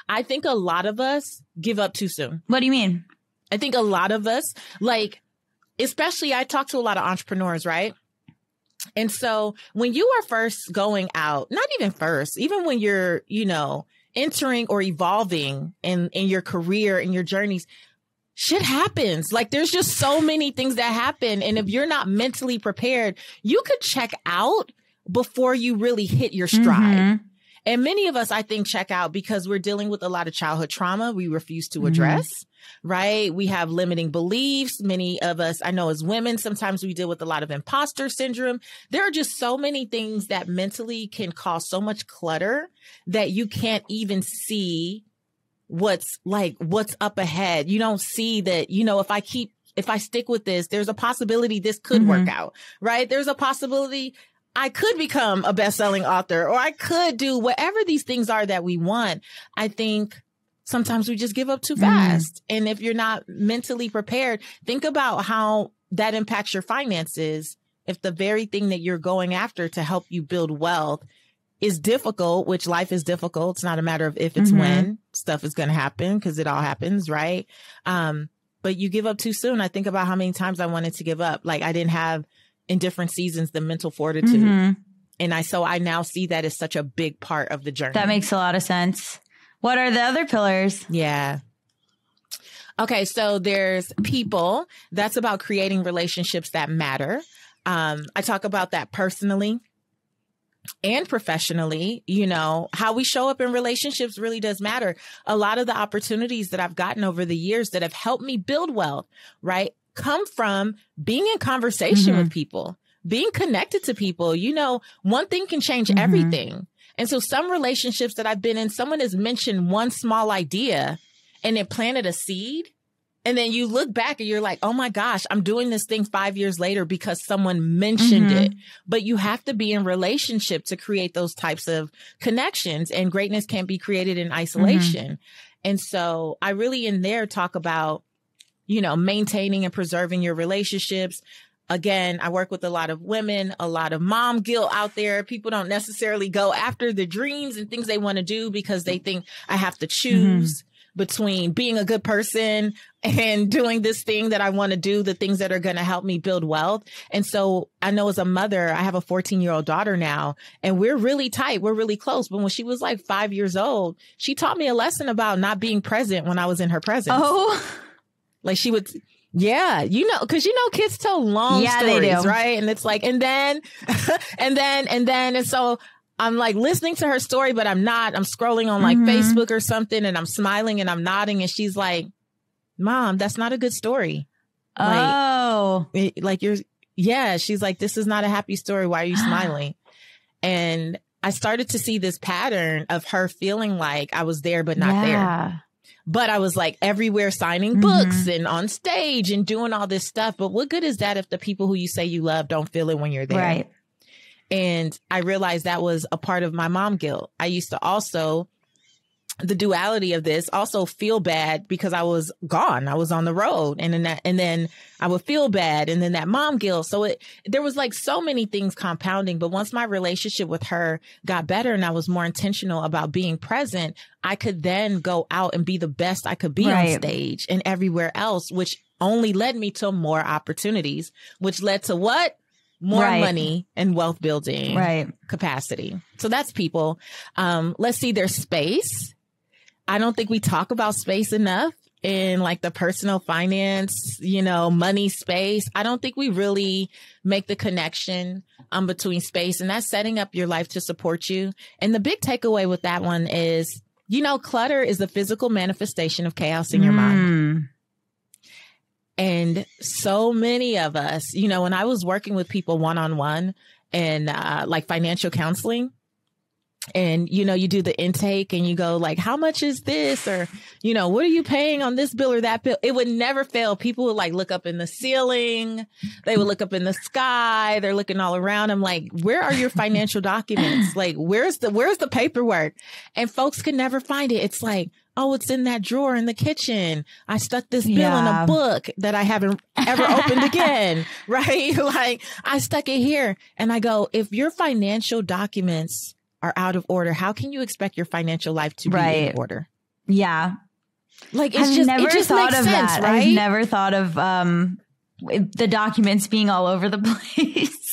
I think a lot of us give up too soon. What do you mean? I think a lot of us, like, especially I talk to a lot of entrepreneurs, right? And so when you are first going out, not even first, even when you're, you know, entering or evolving in your career and your journeys, shit happens. Like, there's just so many things that happen. And if you're not mentally prepared, you could check out before you really hit your stride. Mm-hmm. And many of us, I think, check out because we're dealing with a lot of childhood trauma we refuse to address, right? We have limiting beliefs. Many of us, I know as women, sometimes we deal with a lot of imposter syndrome. There are just so many things that mentally can cause so much clutter that you can't even see what's up ahead. You don't see that, you know, if I stick with this, there's a possibility this could work out, right? There's a possibility I could become a best-selling author, or I could do whatever these things are that we want. I think sometimes we just give up too fast. And if you're not mentally prepared, think about how that impacts your finances. If the very thing that you're going after to help you build wealth is difficult, which life is difficult. It's not a matter of if, it's when stuff is going to happen, because it all happens, right? But you give up too soon. I think about how many times I wanted to give up. Like, I didn't have in different seasons the mental fortitude. And I now see that as such a big part of the journey. That makes a lot of sense. What are the other pillars? Yeah. Okay. So there's people. That's about creating relationships that matter. I talk about that personally and professionally. You know, how we show up in relationships really does matter. A lot of the opportunities that I've gotten over the years that have helped me build wealth, right, come from being in conversation with people, being connected to people. You know, one thing can change everything. And so some relationships that I've been in, someone has mentioned one small idea and it planted a seed. And then you look back and you're like, oh my gosh, I'm doing this thing 5 years later because someone mentioned it. But you have to be in relationship to create those types of connections, and greatness can't be created in isolation. And so I really in there talk about, you know, maintaining and preserving your relationships. Again, I work with a lot of women, a lot of mom guilt out there. People don't necessarily go after the dreams and things they want to do because they think I have to choose between being a good person and doing this thing that I want to do, the things that are going to help me build wealth. And so I know as a mother, I have a 14-year-old daughter now, and we're really tight. We're really close. But when she was like 5 years old, she taught me a lesson about not being present when I was in her presence. Oh, like she would, yeah, you know, because, you know, kids tell long stories, they do. right? And it's like, and then, and so I'm like listening to her story, but I'm not. I'm scrolling on like Facebook or something, and I'm smiling and I'm nodding, and she's like, Mom, that's not a good story. Oh, she's like, this is not a happy story. Why are you smiling? And I started to see this pattern of her feeling like I was there, but not there. But I was like everywhere signing books and on stage and doing all this stuff. But what good is that if the people who you say you love don't feel it when you're there? Right. And I realized that was a part of my mom guilt. I used to also, the duality of this, also feel bad because I was gone. I was on the road, and then I would feel bad, and then that mom guilt. So there was like so many things compounding. But once my relationship with her got better and I was more intentional about being present, I could then go out and be the best I could be on stage and everywhere else, which only led me to more opportunities, which led to what? More money and wealth building capacity. So that's people. Let's see, there's space. I don't think we talk about space enough in like the personal finance, you know, money space. I don't think we really make the connection between space, and that's setting up your life to support you. And the big takeaway with that one is, you know, clutter is the physical manifestation of chaos in your mind. And so many of us, you know, when I was working with people one-on-one and like financial counseling, and, you know, you do the intake and you go like, how much is this? Or, you know, what are you paying on this bill or that bill? It would never fail. People would like look up in the ceiling. They would look up in the sky. They're looking all around. I'm like, where are your financial documents? Like, where's the paperwork? And folks could never find it. It's like, oh, it's in that drawer in the kitchen. I stuck this bill in a book that I haven't ever opened again. Right? Like, I stuck it here. And I go, if your financial documents are out of order, how can you expect your financial life to be in order? Yeah. Like, it's just, it just makes sense, that. right? I've never thought of the documents being all over the place.